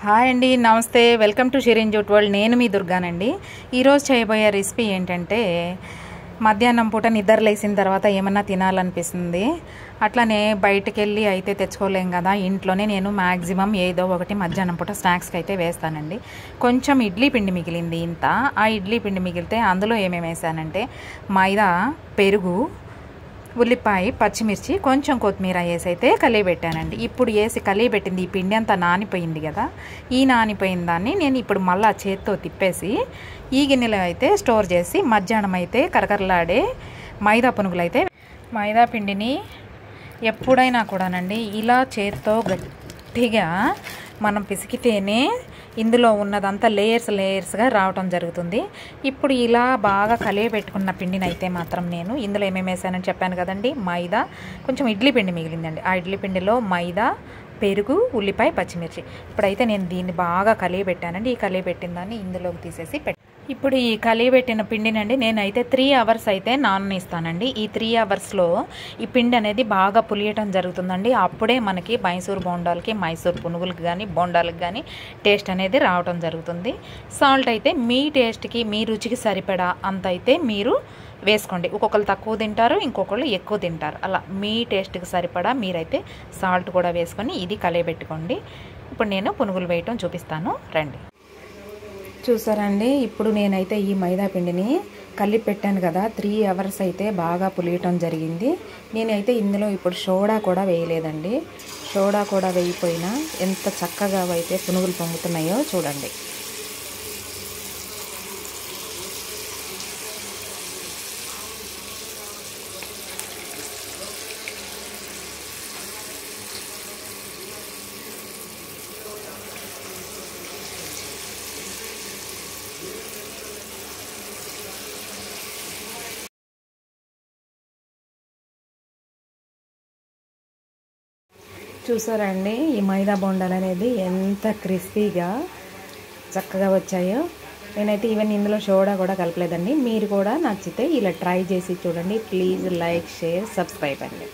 Hi అండి, నమస్తే. Welcome to Shirin jute world. నేను మీ దుర్గానండి. ఈరోజు చేయబోయే రెసిపీ ఏంటంటే, మధ్యాహ్నం పూట నిద్ర లేసిన తర్వాత ఏమన్నా తినాలనిపిస్తుంది. అట్లనే బయటికి వెళ్ళి అయితే తెచ్చుకోలేం కదా, ఇంట్లోనే నేను మ్యాక్సిమం ఏదో ఒకటి మధ్యాహ్నం పూట స్నాక్స్కి అయితే వేస్తానండి. కొంచెం ఇడ్లీ పిండి మిగిలింది ఇంత. ఆ ఇడ్లీ పిండి మిగిలితే అందులో ఏమేమి వేసానంటే, మైదా, పెరుగు, ఉల్లిపాయ, పచ్చిమిర్చి, కొంచెం కొత్తిమీర వేసి అయితే కలియబెట్టానండి. ఇప్పుడు వేసి కలియబెట్టింది ఈ పిండి అంతా నానిపోయింది కదా, ఈ నానిపోయిన దాన్ని నేను ఇప్పుడు మళ్ళీ చేత్తో తిప్పేసి ఈ గిన్నెలో అయితే స్టోర్ చేసి మధ్యాహ్నం అయితే కరకరలాడే మైదా పునుగులు అయితే, మైదా పిండిని ఎప్పుడైనా కూడానండి ఇలా చేత్తో గట్టిగా మనం పిసికితేనే ఇందులో ఉన్నదంతా లేయర్స్గా రావటం జరుగుతుంది. ఇప్పుడు ఇలా బాగా కలియబెట్టుకున్న పిండిని అయితే మాత్రం నేను ఇందులో ఏమేమి వేసానని చెప్పాను కదండి. మైదా, కొంచెం ఇడ్లీ పిండి మిగిలిందండి. ఆ ఇడ్లీ పిండిలో మైదా, పెరుగు, ఉల్లిపాయ, పచ్చిమిర్చి. ఇప్పుడైతే నేను దీన్ని బాగా కలియబెట్టానండి. ఈ కలియబెట్టిన దాన్ని ఇందులోకి తీసేసి ఇప్పుడు ఈ కలియబెట్టిన పిండినండి నేనైతే 3 అవర్స్ అయితే నాననిస్తానండి. ఈ 3 అవర్స్లో ఈ పిండి అనేది బాగా పులియటం జరుగుతుందండి. అప్పుడే మనకి మైసూర్ బోండాలకి, మైసూర్ పునుగులకి కానీ, బోండాలకి కానీ టేస్ట్ అనేది రావటం జరుగుతుంది. సాల్ట్ అయితే మీ టేస్ట్కి, మీ రుచికి సరిపడా అంత అయితే మీరు వేసుకోండి. ఒక్కొక్కరు తక్కువ తింటారు, ఇంకొకళ్ళు ఎక్కువ తింటారు. అలా మీ టేస్ట్కి సరిపడా మీరైతే సాల్ట్ కూడా వేసుకొని ఇది కలియబెట్టుకోండి. ఇప్పుడు నేను పునుగులు వేయటం చూపిస్తాను, రండి. చూసారండి, ఇప్పుడు నేనైతే ఈ మైదా పిండిని కలిపి పెట్టాను కదా, 3 అవర్స్ అయితే బాగా పులియటం జరిగింది. నేనైతే ఇందులో ఇప్పుడు సోడా కూడా వేయలేదండి. సోడా కూడా వేయిపోయినా ఎంత చక్కగా అయితే పునుగులు పొంగుతున్నాయో చూడండి. చూసారండి, ఈ మైదా బొండాలు అనేది ఎంత క్రిస్పీగా చక్కగా వచ్చాయో. నేనైతే ఈవెన్ ఇందులో సోడా కూడా కలపలేదండి. మీరు కూడా నచ్చితే ఇలా ట్రై చేసి చూడండి. ప్లీజ్ లైక్, షేర్, సబ్స్క్రైబ్ అండి.